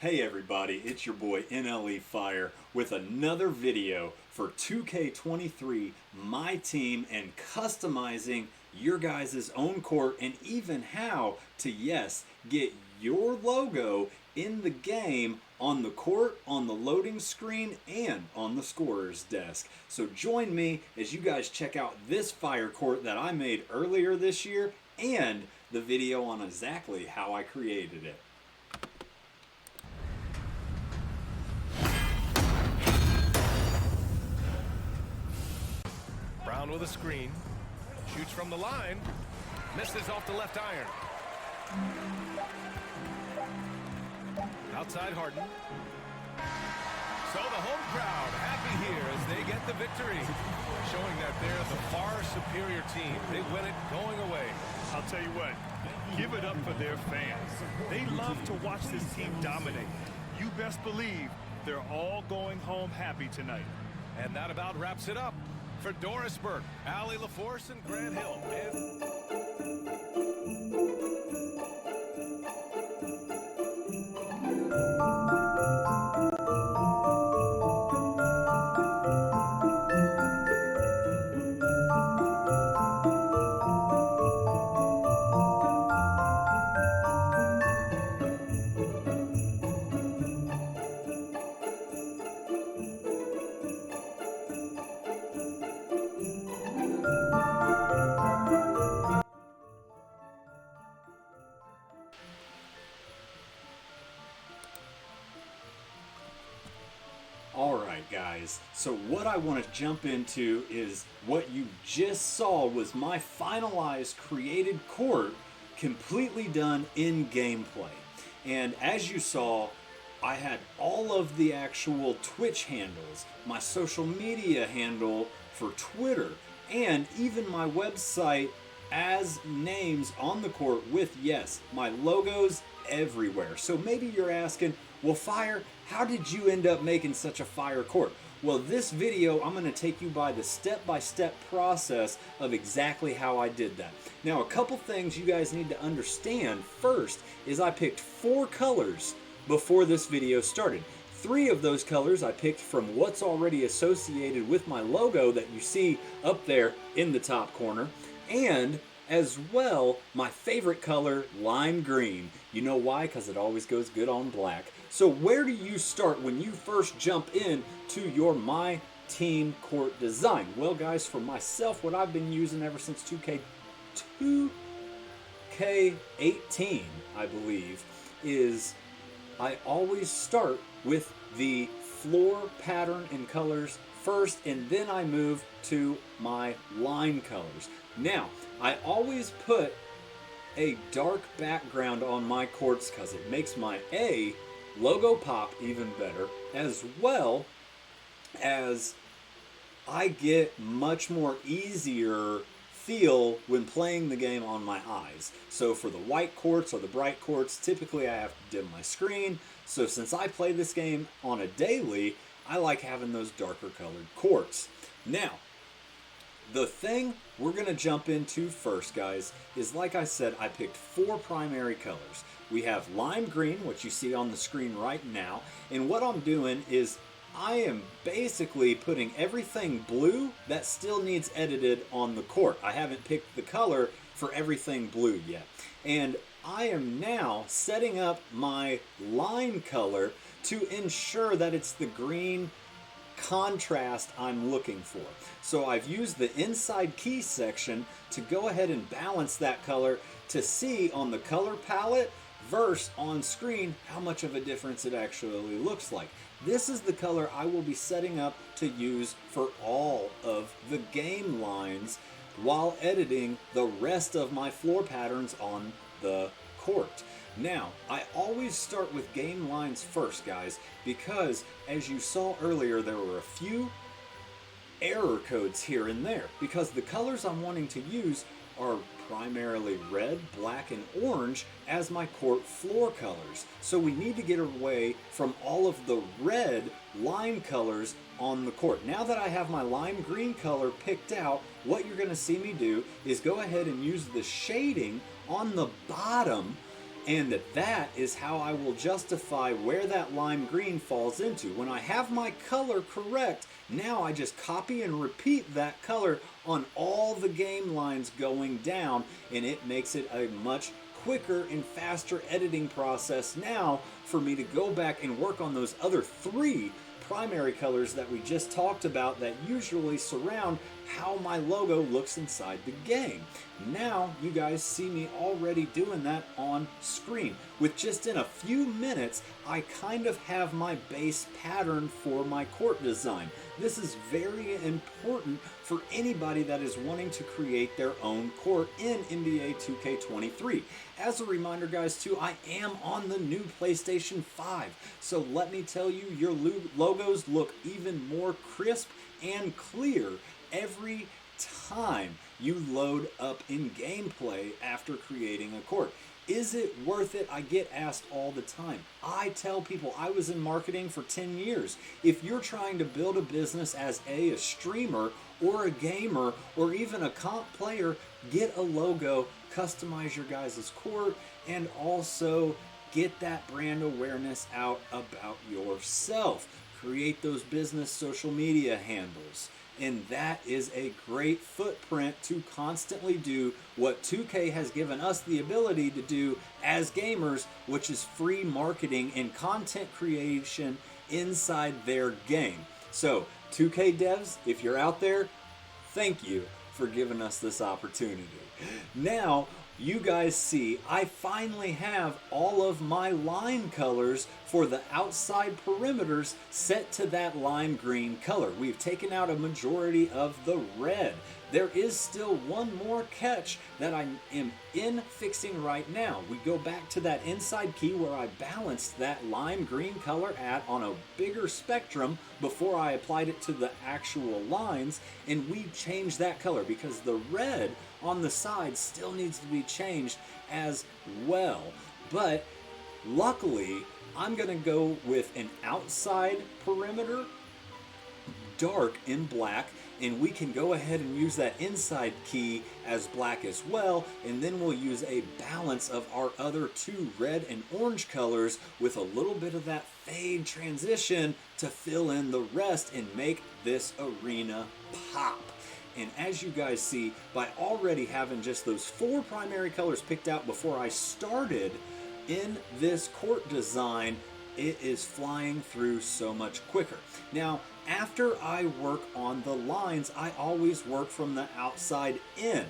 Hey everybody, it's your boy N.L.E Fire with another video for 2K23 My Team and customizing your guys' own court and even how to, yes, get your logo in the game on the court, on the loading screen, and on the scorer's desk. So join me as you guys check out this fire court that I made earlier this year and the video on exactly how I created it. Brown with a screen, shoots from the line, misses off the left iron. Outside Harden. So the home crowd happy here as they get the victory, showing that they're the far superior team. They win it going away. I'll tell you what, give it up for their fans. They love to watch this team dominate. You best believe they're all going home happy tonight. And that about wraps it up. For Dorisburg, Allie LaForce, and Grant Hill. Alright guys, so what I want to jump into is what you just saw was my finalized created court completely done in gameplay. And as you saw, I had all of the actual Twitch handles, my social media handle for Twitter, and even my website as names on the court with, yes, my logos everywhere. So maybe you're asking, well, Fire, how did you end up making such a fire court? Well, this video, I'm going to take you by the step-by-step process of exactly how I did that. Now, a couple things you guys need to understand first is I picked 4 colors before this video started. 3 of those colors I picked from what's already associated with my logo that you see up there in the top corner, and as well, my favorite color, lime green. You know why? Because it always goes good on black. So where do you start when you first jump in to your My Team court design? Well guys, for myself, what I've been using ever since 2K18, I believe, is I always start with the floor pattern and colors first, and then I move to my line colors. Now, I always put a dark background on my courts because it makes my logo pop even better, as well as I get much more easier feel when playing the game on my eyes. So for the white courts or the bright courts, typically I have to dim my screen. So since I play this game on a daily, I like having those darker colored courts. Now, the thing we're going to jump into first, guys, is like I said, I picked 4 primary colors. We have lime green, which you see on the screen right now, and what I'm doing is I am basically putting everything blue that still needs edited on the court. I haven't picked the color for everything blue yet. And I am now setting up my line color to ensure that it's the green contrast I'm looking for. So I've used the inside key section to go ahead and balance that color to see on the color palette versus on screen how much of a difference it actually looks like. This is the color I will be setting up to use for all of the game lines while editing the rest of my floor patterns on the court. Now, I always start with game lines first, guys, because as you saw earlier, there were a few error codes here and there because the colors I'm wanting to use are primarily red, black, and orange as my court floor colors. So we need to get away from all of the red line colors on the court. Now that I have my lime green color picked out, what you're going to see me do is go ahead and use the shading on the bottom And that is how I will justify where that lime green falls into. When I have my color correct, now I just copy and repeat that color on all the game lines going down, and it makes it a much quicker and faster editing process now for me to go back and work on those other 3 primary colors that we just talked about that usually surround how my logo looks inside the game. Now you guys see me already doing that on screen. With just in a few minutes, I kind of have my base pattern for my court design. This is very important for anybody that is wanting to create their own court in NBA 2K23. As a reminder, guys, too, I am on the new PlayStation 5. So let me tell you, your logos look even more crisp and clear every time you load up in gameplay after creating a court. Is it worth it? I get asked all the time. I tell people I was in marketing for 10 years. If you're trying to build a business as a streamer or a gamer or even a comp player, get a logo, customize your guys' court, and also get that brand awareness out about yourself. Create those business social media handles. And that is a great footprint to constantly do what 2K has given us the ability to do as gamers, which is free marketing and content creation inside their game. So 2K devs, if you're out there, thank you for giving us this opportunity. Now, you guys see I finally have all of my line colors for the outside perimeters set to that lime green color. We've taken out a majority of the red. There is still one more catch that I am in fixing right now. We go back to that inside key where I balanced that lime green color on a bigger spectrum before I applied it to the actual lines, and we changed that color because the red on the side still needs to be changed as well. But luckily, I'm going to go with an outside perimeter, dark in black, and we can go ahead and use that inside key as black as well, and then we'll use a balance of our other 2 red and orange colors with a little bit of that fade transition to fill in the rest and make this arena pop. And as you guys see, by already having just those 4 primary colors picked out before I started in this court design, it is flying through so much quicker. Now, after I work on the lines, I always work from the outside in.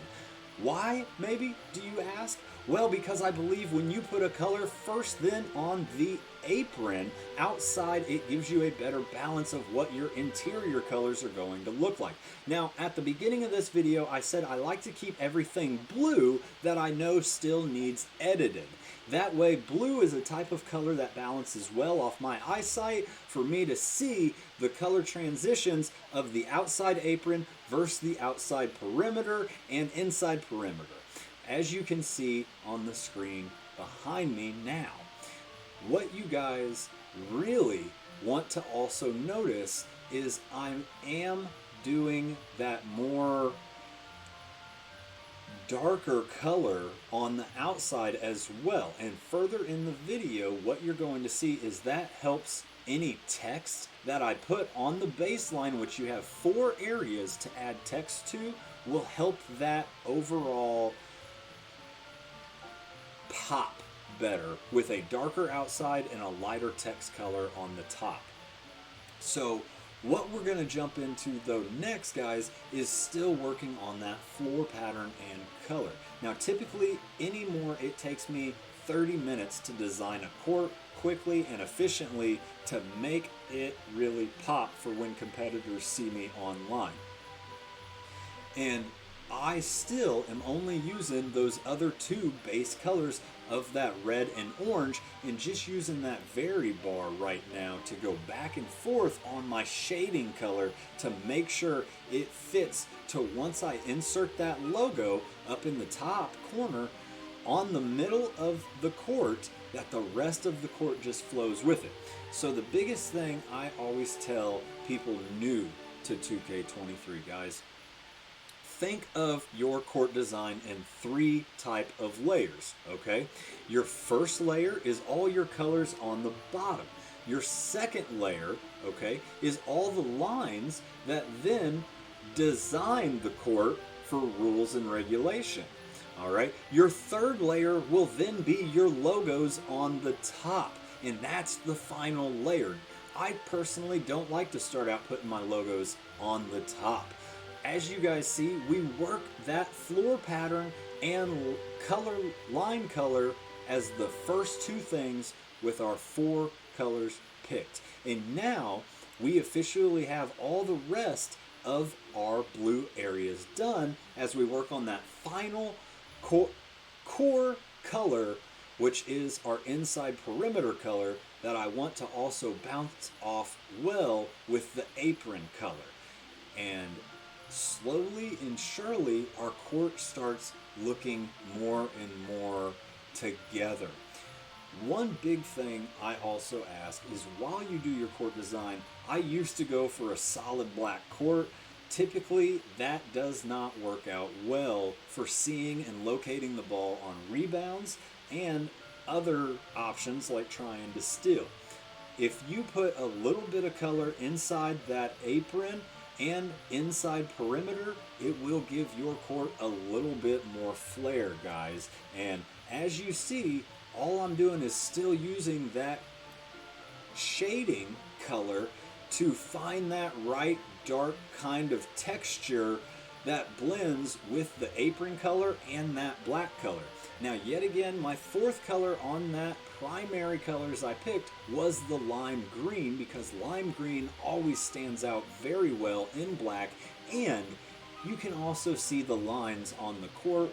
Why, maybe, do you ask? Well, because I believe when you put a color first then on the apron outside, it gives you a better balance of what your interior colors are going to look like. Now, at the beginning of this video, I said I like to keep everything blue that I know still needs edited. That way, blue is a type of color that balances well off my eyesight for me to see the color transitions of the outside apron versus the outside perimeter and inside perimeter, as you can see on the screen behind me now. What you guys really want to also notice is I am doing that more darker color on the outside as well. And further in the video, what you're going to see is that helps any text that I put on the baseline, which you have 4 areas to add text to, will help that overall pop better with a darker outside and a lighter text color on the top. So what we're going to jump into though next, guys, is still working on that floor pattern and color. Now typically anymore it takes me 30 minutes to design a court quickly and efficiently to make it really pop for when competitors see me online. And I still am only using those other 2 base colors of that red and orange, and just using that vary bar right now to go back and forth on my shading color to make sure it fits to once I insert that logo up in the top corner on the middle of the court, that the rest of the court just flows with it. So the biggest thing I always tell people new to 2K23, guys, think of your court design in 3 type of layers, okay? Your first layer is all your colors on the bottom. Your second layer, okay, is all the lines that then design the court for rules and regulation. All right. Your third layer will then be your logos on the top, and that's the final layer. I personally don't like to start out putting my logos on the top. As you guys see, we work that floor pattern and line color as the first 2 things with our 4 colors picked. And now we officially have all the rest of our blue areas done as we work on that final core color, which is our inside perimeter color that I want to also bounce off well with the apron color. And slowly and surely our court starts looking more and more together. One big thing I also ask is while you do your court design, I used to go for a solid black court. Typically, that does not work out well for seeing and locating the ball on rebounds and other options like trying to steal. If you put a little bit of color inside that apron and inside perimeter, it will give your court a little bit more flair, guys. And as you see, all I'm doing is still using that shading color to find that right dark kind of texture that blends with the apron color and that black color. Now, yet again, my 4th color on that primary colors I picked was the lime green, because lime green always stands out very well in black, and you can also see the lines on the court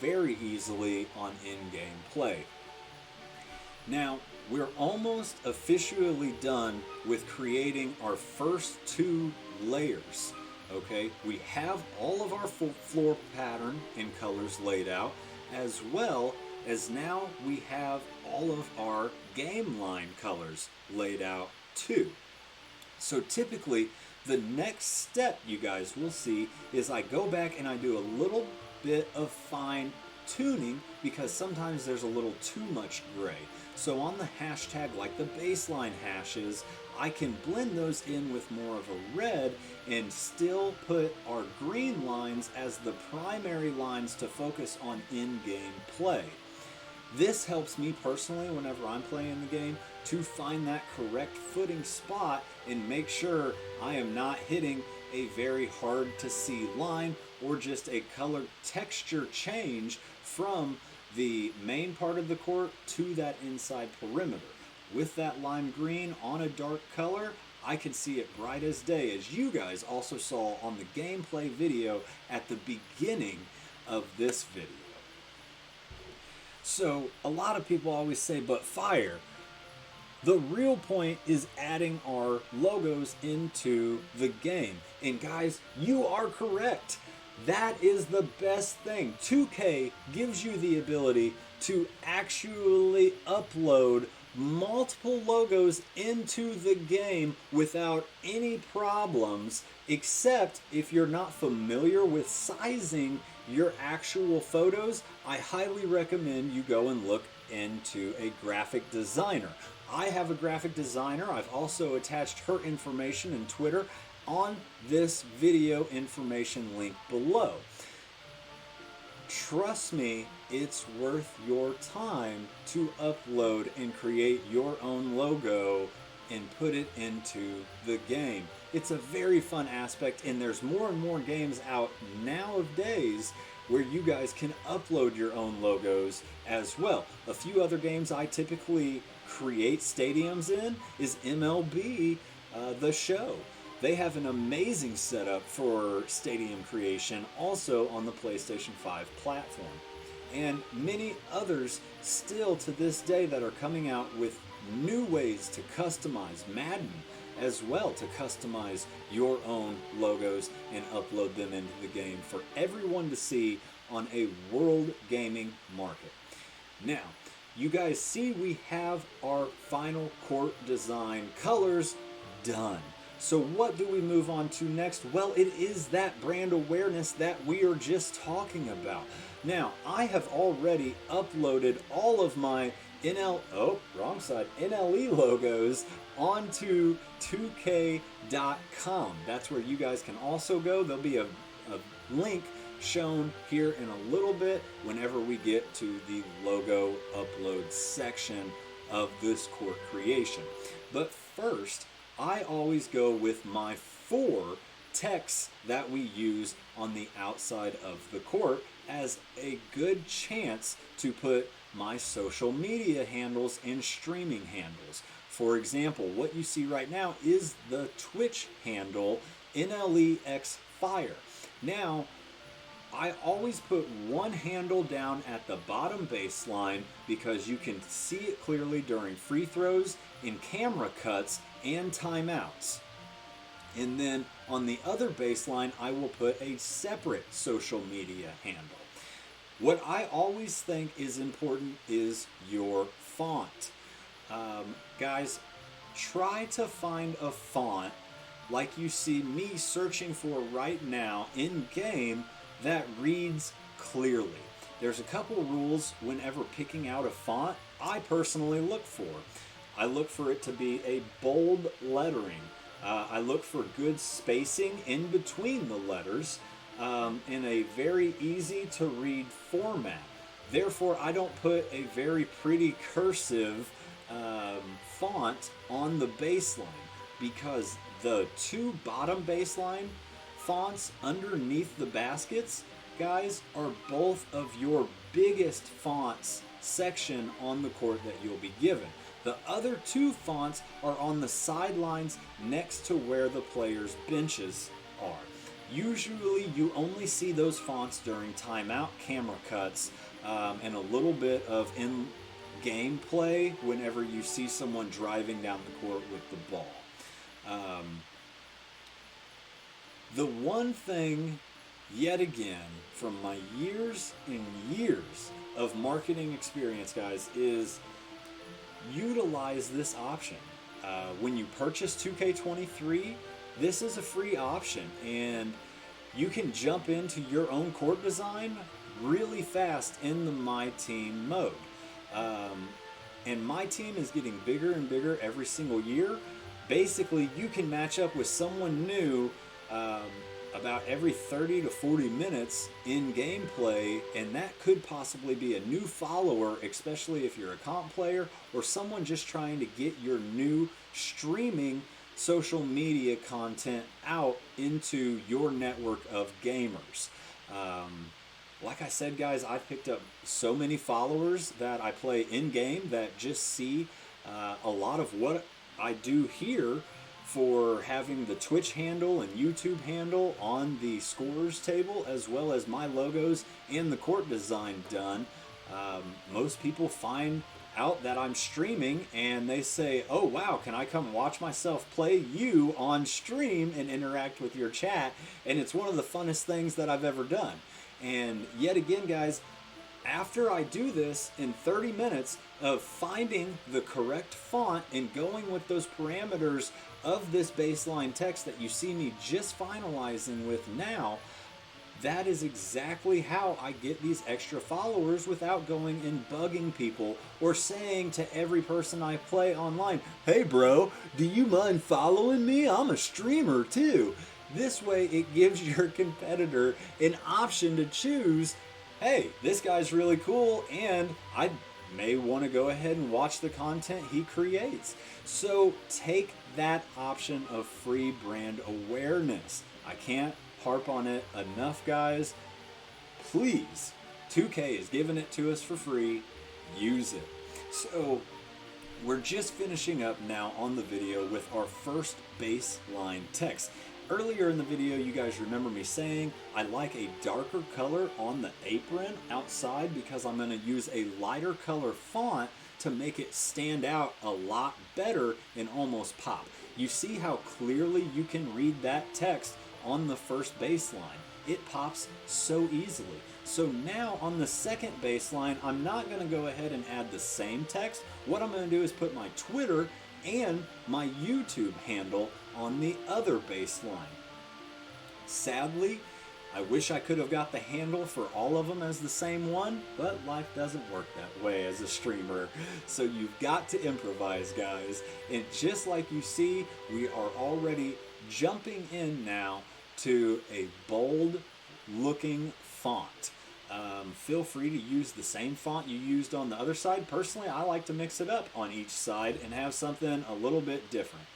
very easily on in-game play. Now, we're almost officially done with creating our first 2 layers. Okay, we have all of our floor pattern and colors laid out, as well as now we have all of our game line colors laid out too. So typically, the next step you guys will see is I go back and I do a little bit of fine tuning, because sometimes there's a little too much gray. So on the hashtag, like the baseline hashes, I can blend those in with more of a red and still put our green lines as the primary lines to focus on in-game play. This helps me personally whenever I'm playing the game to find that correct footing spot and make sure I am not hitting a very hard to see line or just a color texture change from the main part of the court to that inside perimeter. With that lime green on a dark color, I can see it bright as day, as you guys also saw on the gameplay video at the beginning of this video. So a lot of people always say, but Fire, the real point is adding our logos into the game. And guys, you are correct. That is the best thing. 2K gives you the ability to actually upload multiple logos into the game without any problems, except if you're not familiar with sizing your actual photos. I highly recommend you go and look into a graphic designer. I have a graphic designer. I've also attached her information in Twitter on this video information link below. Trust me, it's worth your time to upload and create your own logo and put it into the game. It's a very fun aspect, and there's more and more games out nowadays where you guys can upload your own logos as well. A few other games I typically create stadiums in is MLB The Show. They have an amazing setup for stadium creation also on the PlayStation 5 platform. And many others still to this day that are coming out with new ways to customize Madden as well, to customize your own logos and upload them into the game for everyone to see on a world gaming market. Now, you guys see we have our final court design colors done. So what do we move on to next? Well, it is that brand awareness that we are just talking about. Now, I have already uploaded all of my NLE logos onto 2K.com. That's where you guys can also go. There'll be a link shown here in a little bit whenever we get to the logo upload section of this court creation. But first, I always go with my 4 texts that we use on the outside of the court as a good chance to put my social media handles and streaming handles. For example, what you see right now is the Twitch handle N.L.E Fire. Now, I always put one handle down at the bottom baseline because you can see it clearly during free throws, in camera cuts, and timeouts. And then on the other baseline, I will put a separate social media handle. What I always think is important is your font. Guys, try to find a font like you see me searching for right now in game that reads clearly. There's a couple rules whenever picking out a font I personally look for. I look for it to be a bold lettering. I look for good spacing in between the letters in a very easy to read format. Therefore, I don't put a very pretty cursive font on the baseline because the 2 bottom baseline fonts underneath the baskets, guys, are both of your biggest fonts section on the court that you'll be given. The other 2 fonts are on the sidelines next to where the players' benches are. Usually you only see those fonts during timeout, camera cuts, and a little bit of in-game play whenever you see someone driving down the court with the ball. The one thing, yet again, from my years and years of marketing experience, guys, is utilize this option. When you purchase 2K23, this is a free option, and you can jump into your own court design really fast in the MyTeam mode. And MyTeam is getting bigger and bigger every single year. Basically, you can match up with someone new about every 30 to 40 minutes in gameplay, and that could possibly be a new follower, especially if you're a comp player or someone just trying to get your new streaming social media content out into your network of gamers. Like I said, guys, I picked up so many followers that I play in-game that just see a lot of what I do here for having the Twitch handle and YouTube handle on the scorers table, as well as my logos and the court design done. Most people find out that I'm streaming and they say, oh wow, can I come watch myself play you on stream and interact with your chat? And it's one of the funnest things that I've ever done. And yet again, guys, after I do this in 30 minutes of finding the correct font and going with those parameters of this baseline text that you see me just finalizing with now, that is exactly how I get these extra followers without going and bugging people or saying to every person I play online, hey bro, do you mind following me? I'm a streamer too. This way it gives your competitor an option to choose, hey, this guy's really cool and I may want to go ahead and watch the content he creates. So take that option of free brand awareness. I can't harp on it enough, guys. Please, 2K is giving it to us for free. Use it. So we're just finishing up now on the video with our first baseline text. Earlier in the video, you guys remember me saying I like a darker color on the apron outside because I'm going to use a lighter color font to make it stand out a lot better and almost pop. You see how clearly you can read that text on the first baseline. It pops so easily. So now on the second baseline, I'm not going to go ahead and add the same text. What I'm going to do is put my Twitter and my YouTube handle on the other baseline. Sadly, I wish I could have got the handle for all of them as the same one, but life doesn't work that way as a streamer. So you've got to improvise, guys. And just like you see, we are already jumping in now to a bold looking font. Feel free to use the same font you used on the other side. Personally, I like to mix it up on each side and have something a little bit different.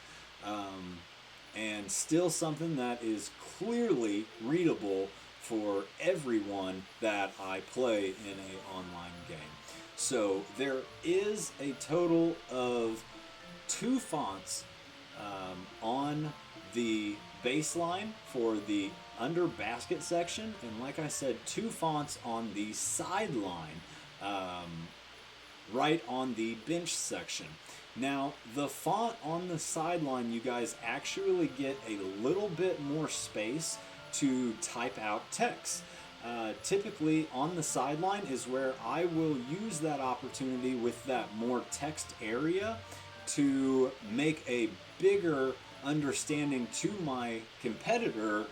And still something that is clearly readable for everyone that I play in an online game. So there is a total of 2 fonts on the baseline for the under basket section, and like I said, 2 fonts on the sideline right on the bench section. Now, the font on the sideline, you guys actually get a little bit more space to type out text. Typically, on the sideline is where I will use that opportunity with that more text area to make a bigger understanding to my competitor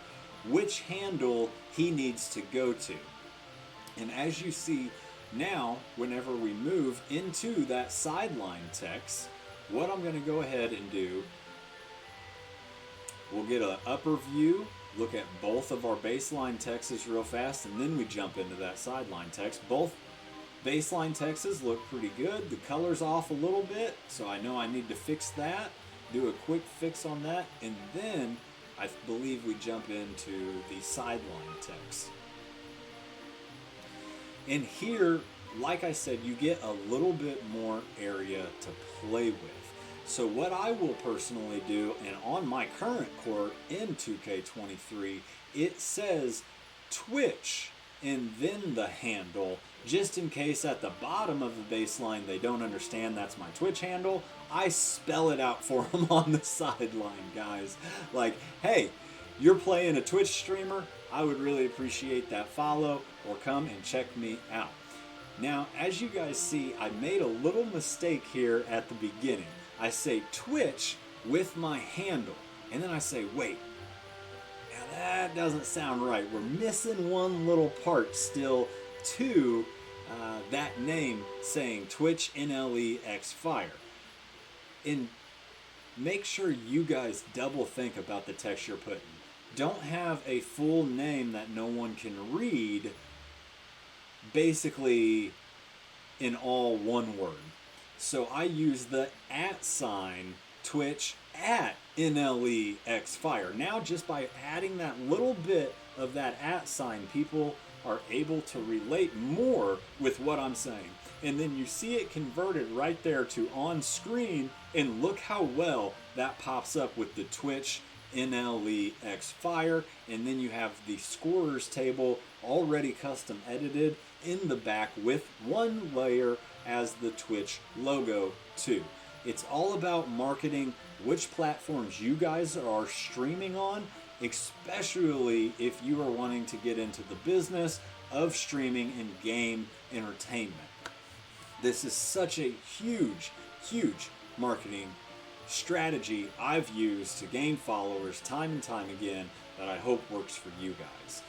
which handle he needs to go to. And as you see, now, whenever we move into that sideline text, what I'm going to go ahead and do, we'll get an upper view, look at both of our baseline texts real fast, and then we jump into that sideline text. Both baseline texts look pretty good. The color's off a little bit, so I know I need to fix that, do a quick fix on that, and then I believe we jump into the sideline text. And here, like I said, you get a little bit more area to play with. So what I will personally do, and on my current court in 2K23, it says Twitch and then the handle, just in case at the bottom of the baseline they don't understand that's my Twitch handle. I spell it out for them on the sideline, guys. Like, hey, you're playing a Twitch streamer, I would really appreciate that follow, or come and check me out. Now, as you guys see, I made a little mistake here at the beginning. I say Twitch with my handle, and then I say, wait, now that doesn't sound right. We're missing one little part still to that name saying Twitch N.L.E. X Fire. And make sure you guys double think about the text you're putting. Don't have a full name that no one can read, basically in all one word. So I use the @ Twitch at N.L.E. X Fire. Now, just by adding that little bit of that @ people are able to relate more with what I'm saying. And then you see it converted right there to on screen, and look how well that pops up with the Twitch N.L.E. X Fire, and then you have the scorers table already custom edited in the back with one layer as the Twitch logo too. It's all about marketing which platforms you guys are streaming on, especially if you are wanting to get into the business of streaming and game entertainment. This is such a huge, huge marketing strategy I've used to gain followers time and time again that I hope works for you guys.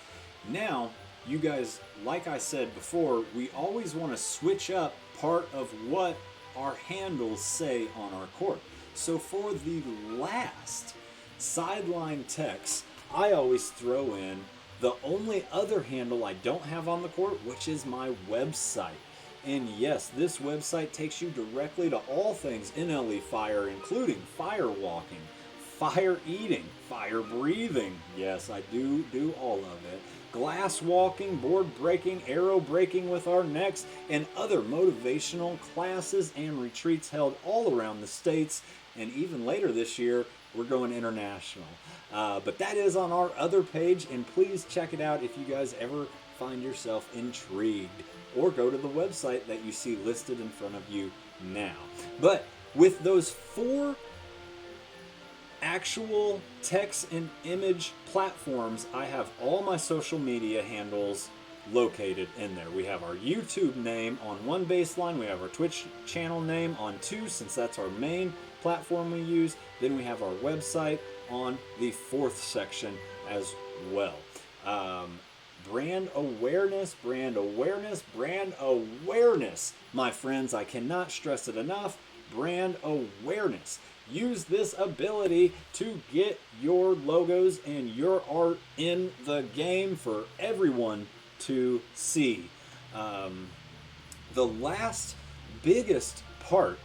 Now, you guys, like I said before, we always want to switch up part of what our handles say on our court. So for the last sideline text, I always throw in the only other handle I don't have on the court, which is my website. And yes, this website takes you directly to all things N.L.E. Fire, including fire walking, fire eating, fire breathing. Yes, I do all of it. Glass walking, board breaking, arrow breaking with our necks, and other motivational classes and retreats held all around the states. And even later this year, we're going international. But that is on our other page, and please check it out if you guys ever find yourself intrigued, or go to the website that you see listed in front of you now. But with those 4 actual text and image platforms, I have all my social media handles located in there. We have our YouTube name on one baseline, we have our Twitch channel name on 2, since that's our main platform we use. Then we have our website on the 4th section as well. Brand awareness, brand awareness, brand awareness. My friends, I cannot stress it enough. Brand awareness. Use this ability to get your logos and your art in the game for everyone to see. The last biggest part,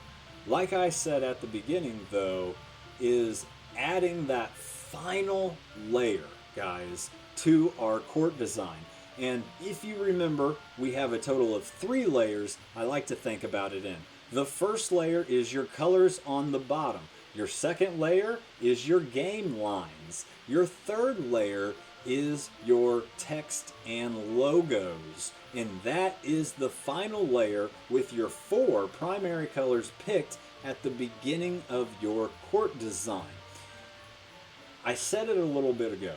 like I said at the beginning though, is adding that final layer, guys, to our court design. And if you remember, we have a total of 3 layers I like to think about it in. The first layer is your colors on the bottom. Your second layer is your game lines. Your third layer is your text and logos. And that is the final layer with your 4 primary colors picked at the beginning of your court design. I said it a little bit ago.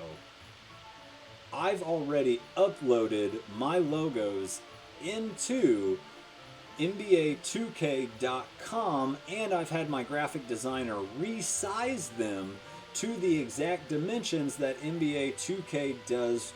I've already uploaded my logos into NBA2K.com, and I've had my graphic designer resize them to the exact dimensions that NBA 2K does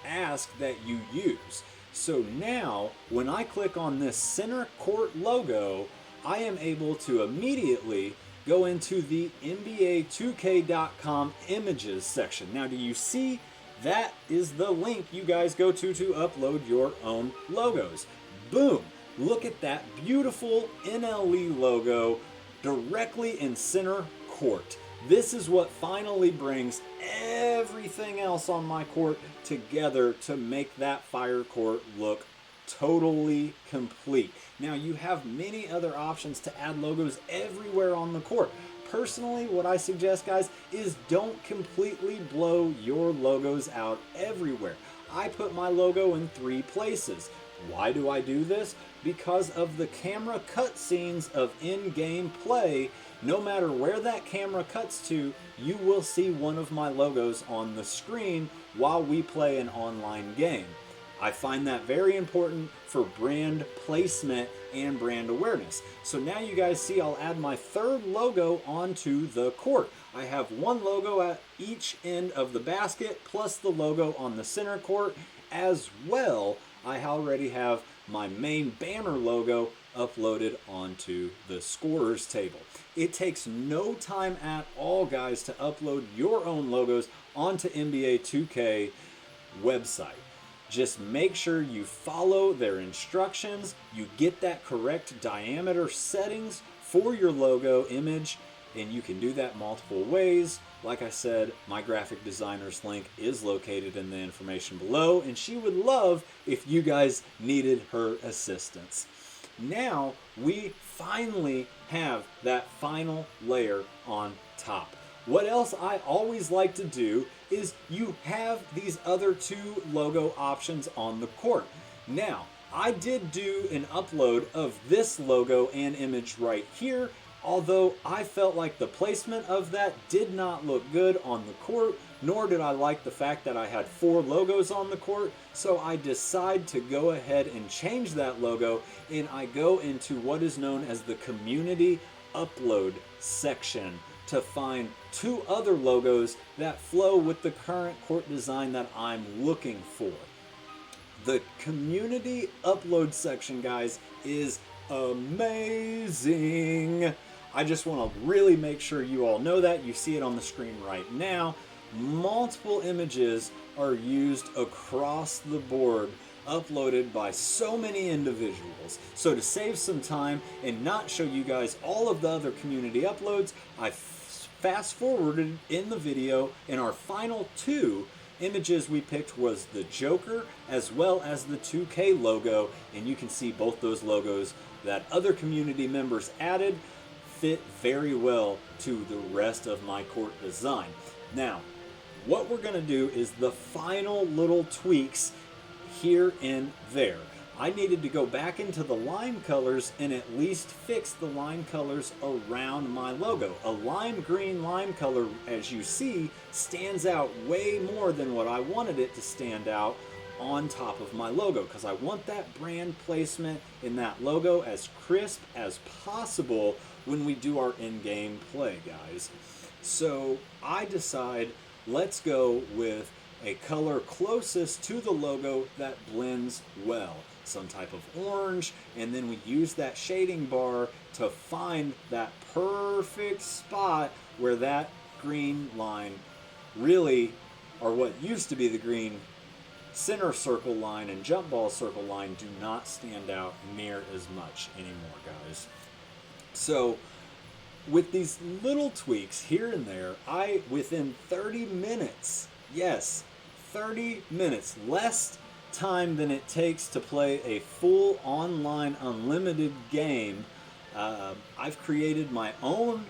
ask that you use. So now, when I click on this center court logo, I am able to immediately go into the NBA2K.com images section. Now, do you see? That is the link you guys go to upload your own logos. Boom! Look at that beautiful N.L.E logo directly in center court. This is what finally brings everything else on my court together to make that fire court look totally complete. Now, you have many other options to add logos everywhere on the court. Personally, what I suggest, guys, is don't completely blow your logos out everywhere. I put my logo in 3 places. Why do I do this? Because of the camera cutscenes of in-game play. No matter where that camera cuts to, you will see one of my logos on the screen while we play an online game. I find that very important for brand placement and brand awareness. So now you guys see I'll add my 3rd logo onto the court. I have 1 logo at each end of the basket plus the logo on the center court as well. I already have my main banner logo uploaded onto the scorers table. It takes no time at all, guys, to upload your own logos onto NBA 2K website. Just make sure you follow their instructions, you get that correct diameter settings for your logo image, and you can do that multiple ways. Like I said, my graphic designer's link is located in the information below, and she would love if you guys needed her assistance. Now, we finally have that final layer on top. What else I always like to do is you have these other 2 logo options on the court. Now, I did do an upload of this logo and image right here, although I felt like the placement of that did not look good on the court, nor did I like the fact that I had 4 logos on the court, so I decide to go ahead and change that logo, and I go into what is known as the community upload section to find 2 other logos that flow with the current court design that I'm looking for. The community upload section, guys, is amazing. I just want to really make sure you all know that. You see it on the screen right now. Multiple images are used across the board, uploaded by so many individuals. So to save some time and not show you guys all of the other community uploads, I fast forwarded in the video, and our final 2 images we picked was the Joker as well as the 2K logo, and you can see both those logos that other community members added fit very well to the rest of my court design. Now, what we're going to do is the final little tweaks here and there. I needed to go back into the line colors and at least fix the line colors around my logo. A lime green lime color, as you see, stands out way more than what I wanted it to stand out on top of my logo, because I want that brand placement in that logo as crisp as possible when we do our in-game play, guys. So I decide, let's go with a color closest to the logo that blends well. Some type of orange, and then we use that shading bar to find that perfect spot where that green line really, or what used to be the green center circle line and jump ball circle line, do not stand out near as much anymore, guys. So with these little tweaks here and there, within 30 minutes, yes, 30 minutes, less time than it takes to play a full online unlimited game, I've created my own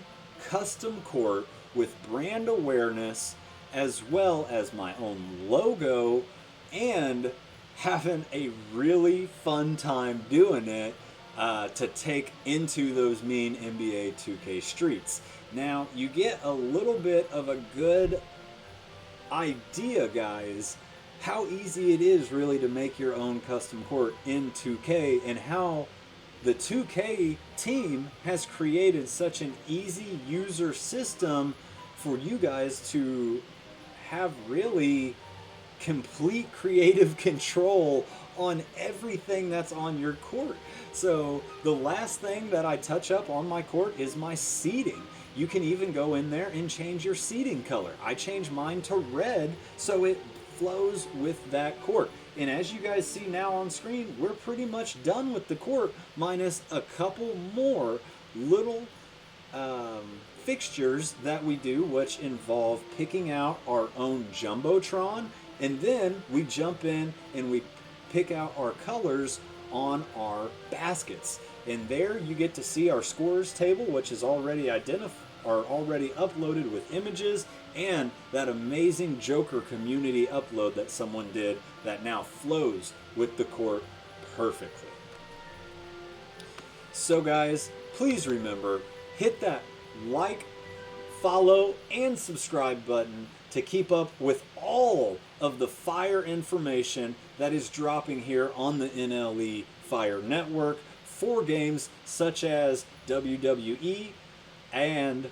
custom court with brand awareness, as well as my own logo, and having a really fun time doing it, to take into those mean NBA 2K streets. Now, you get a little bit of a good idea, guys, how easy it is really to make your own custom court in 2K, and how the 2K team has created such an easy user system for you guys to have really complete creative control on everything that's on your court. So the last thing that I touch up on my court is my seating. You can even go in there and change your seating color. I change mine to red so it flows with that court. And as you guys see now on screen, we're pretty much done with the court, minus a couple more little fixtures that we do, which involve picking out our own Jumbotron, and then we jump in and we pick out our colors on our baskets. And there you get to see our scorers table, which is already already uploaded with images, and that amazing Joker community upload that someone did that now flows with the court perfectly. So guys, please remember, hit that like, follow, and subscribe button to keep up with all of the fire information that is dropping here on the N.L.E. Fire Network for games such as WWE and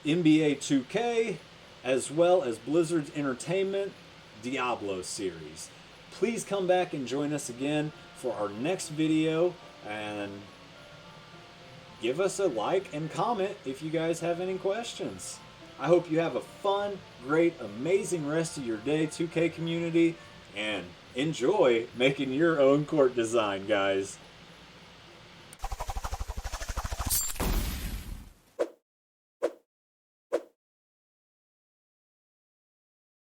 NBA 2K, as well as Blizzard's Entertainment Diablo series. Please come back and join us again for our next video, and give us a like and comment if you guys have any questions. I hope you have a fun, great, amazing rest of your day, 2K community, and enjoy making your own court design, guys.